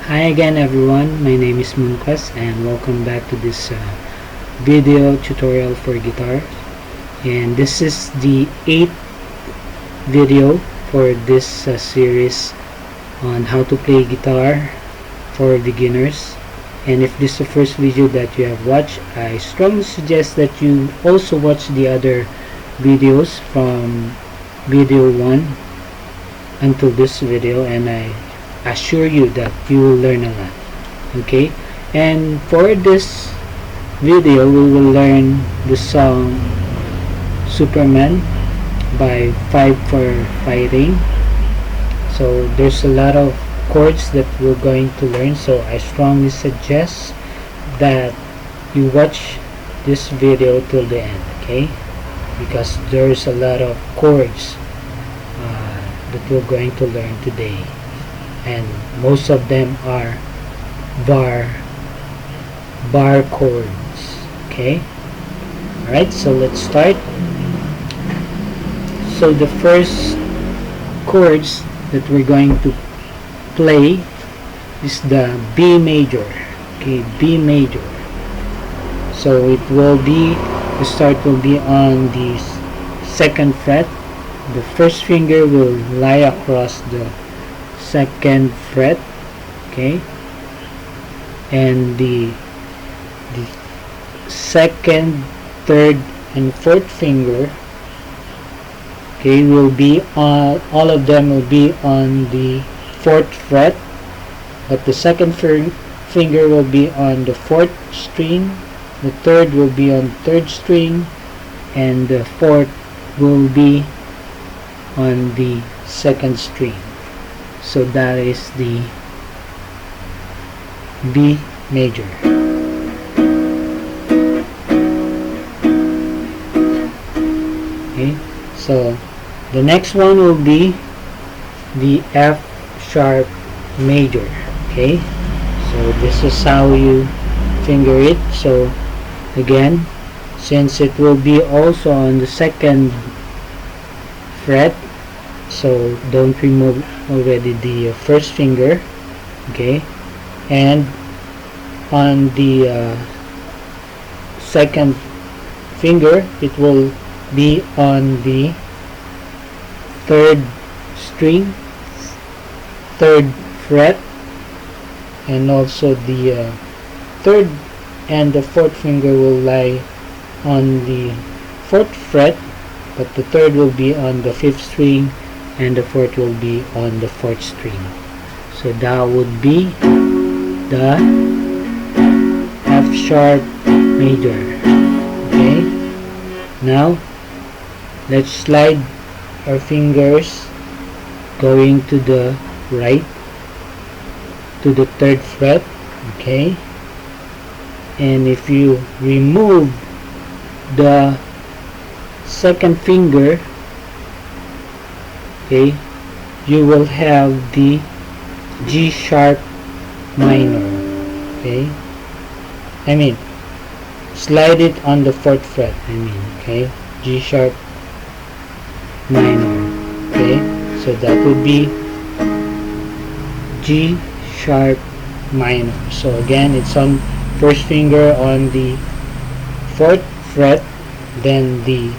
Hi again everyone, my name is Munkas and welcome back to this video tutorial for guitar, and this is the 8th video for this series on how to play guitar for beginners. And if this is the first video that you have watched, I strongly suggest that you also watch the other videos from video 1 until this video, and I assure you that you will learn a lot. Okay, and for this video we will learn the song Superman by Five for Fighting. So there's a lot of chords that we're going to learn, so I strongly suggest that you watch this video till the end, okay, because there's a lot of chords that we're going to learn today, and most of them are bar chords. Okay, alright, so let's start. So the first chords that we're going to play is the B major. Okay, B major. So it will be, the start will be on the 2nd fret. The first finger will lie across the 2nd fret, okay, and the 2nd, 3rd, and 4th finger, okay, will be on, all of them will be on the 4th fret, but the 2nd finger will be on the 4th string, the 3rd will be on 3rd string, and the 4th will be on the 2nd string. So that is the B major. Okay, so the next one will be the F sharp major. Okay, so this is how you finger it. So again, since it will be also on the 2nd fret, so don't remove already the first finger, okay, and on the 2nd finger it will be on the 3rd string, 3rd fret, and also the 3rd and the 4th finger will lie on the 4th fret, but the 3rd will be on the 5th string and the 4th will be on the 4th string. So that would be the F sharp major. Okay, now let's slide our fingers going to the right to the 3rd fret. Okay, and if you remove the 2nd finger, okay, you will have the G sharp minor. Okay, I mean slide it on the 4th fret, okay, G sharp minor. Okay, so that would be G sharp minor. So again, it's on first finger on the 4th fret, then the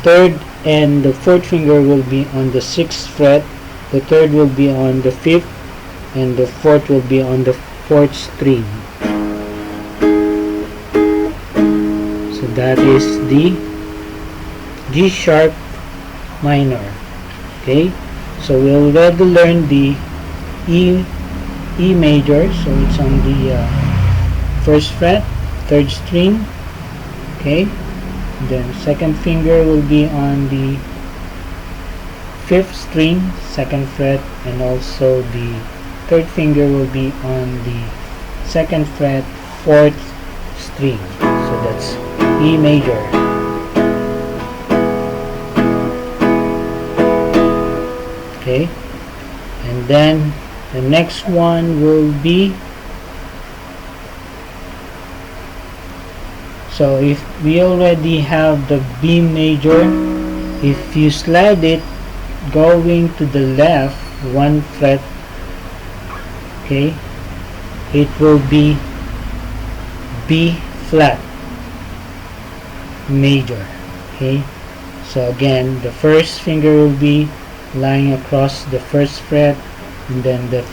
3rd and the 4th finger will be on the 6th fret, the 3rd will be on the 5th, and the 4th will be on the 4th string. So that is the G sharp minor. Okay, so we already learned the E major, so it's on the 1st fret, 3rd string. Okay, then 2nd finger will be on the 5th string, 2nd fret, and also the 3rd finger will be on the 2nd fret, 4th string. So that's E major. Okay, and then the next one will be, so if we already have the B major, if you slide it going to the left 1 fret, okay, it will be B flat major. Okay, so again, the first finger will be lying across the first fret, and then the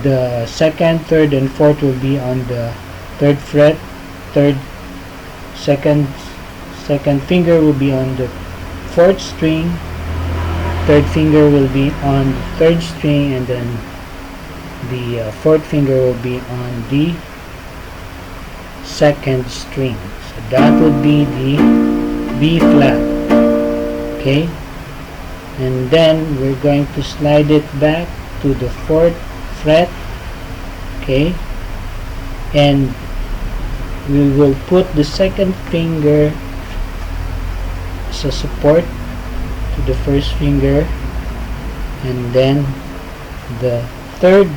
the second, third, and fourth will be on the third fret. Second finger will be on the fourth string. Third finger will be on the third string, and then the fourth finger will be on the second string. So that would be the B flat. Okay, and then we're going to slide it back to the fourth fret. Okay, and we will put the second finger as a support to the first finger, and then the third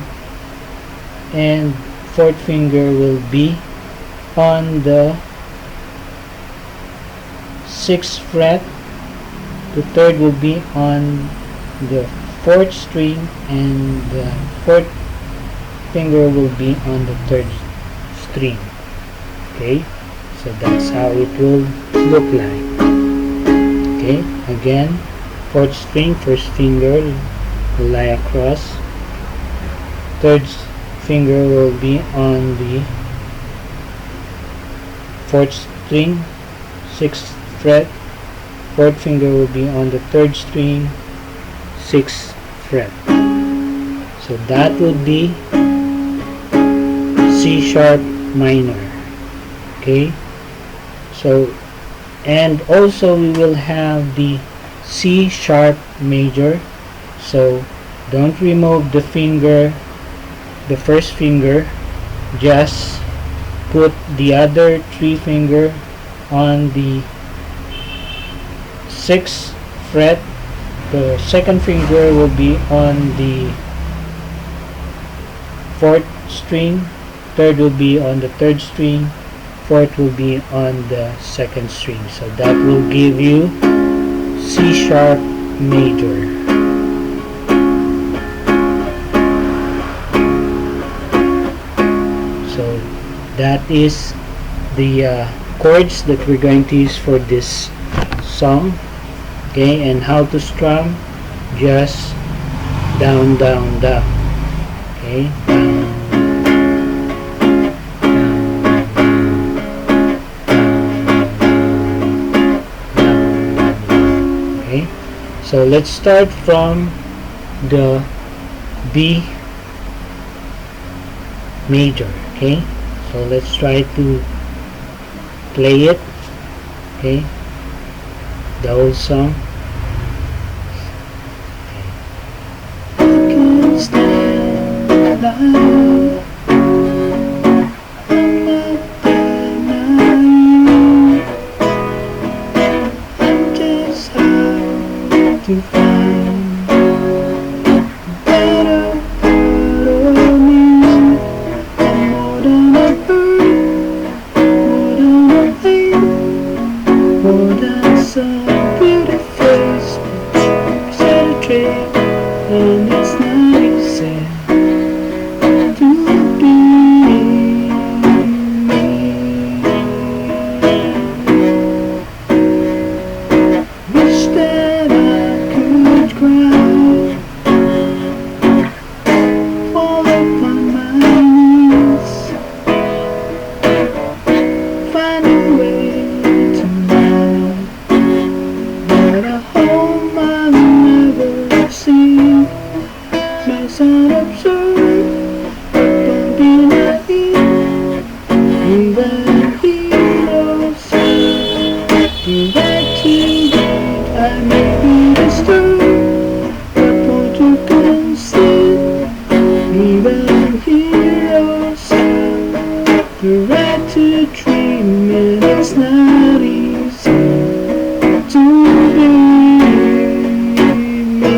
and fourth finger will be on the sixth fret. The third will be on the fourth string, and the fourth finger will be on the third string. Okay, so that's how it will look like. Okay, again, fourth string, first finger will lie across, third finger will be on the fourth string, sixth fret, fourth finger will be on the third string, sixth fret. So that would be C sharp minor. Okay, so, and also we will have the C sharp major. So don't remove the finger, the first finger, just put the other three finger on the sixth fret. The second finger will be on the fourth string, third will be on the third string, fourth will be on the second string. So that will give you C sharp major. So that is the chords that we're going to use for this song. Okay, and how to strum, just down, down, down. Okay, down, down. Okay, so let's start from the B major. Okay, so let's try to play it. Okay, the whole song. To find better part of me, more than a bird, more than a plane, more than some pretty face, set a trip, and it's not easy to be me. Wish that I could cry, fall upon my knees, find a way to know that a home I've never seen. May sound absurd, don't be naive. Even heroes do right to good. I may be disturbed, but won't you concede? Even heroes have the right to dream, and it's not easy to be me.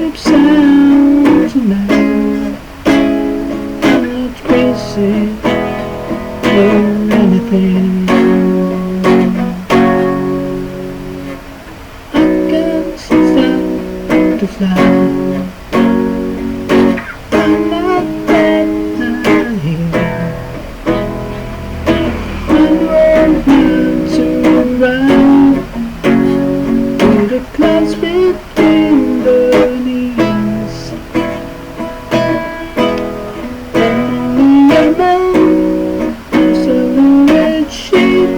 of sound tonight. I'm not crazy or anything. I can't stop to fly. I'm not that here. When we're meant to ride through the clouds between the knees. I'm only a man, a silhouette sheet,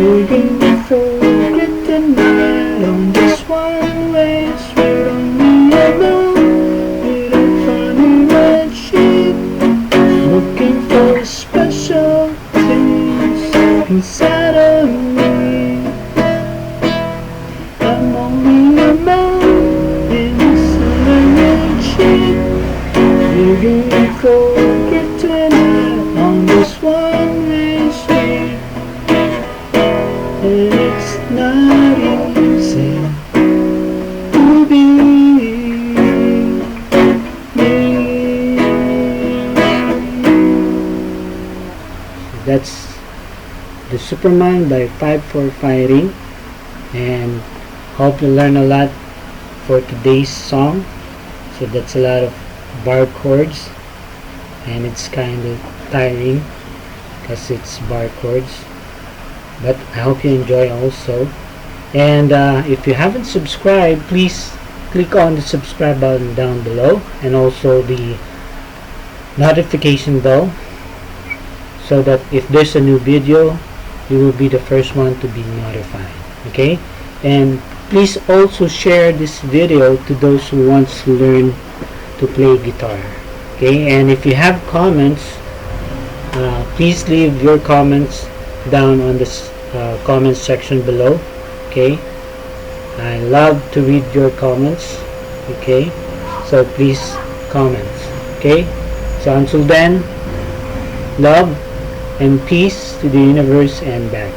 looking for kryptonite on this one-way street. Only a man with a funny red sheet, looking for special things inside of me. I'm only a man in a silhouette sheet, looking for kryptonite on this one-way street. And it's not easy to be me. That's the Superman by 5 for Fighting, and hope you learn a lot for today's song. So that's a lot of bar chords, and it's kind of tiring because it's bar chords, but I hope you enjoy also. And if you haven't subscribed, please click on the subscribe button down below, and also the notification bell, so that if there's a new video, you will be the first one to be notified. Okay, and please also share this video to those who wants to learn to play guitar. Okay, and if you have comments, please leave your comments down on this comment section below. Okay, I love to read your comments. Okay, so please comment. Okay, so until then, love and peace to the universe and back.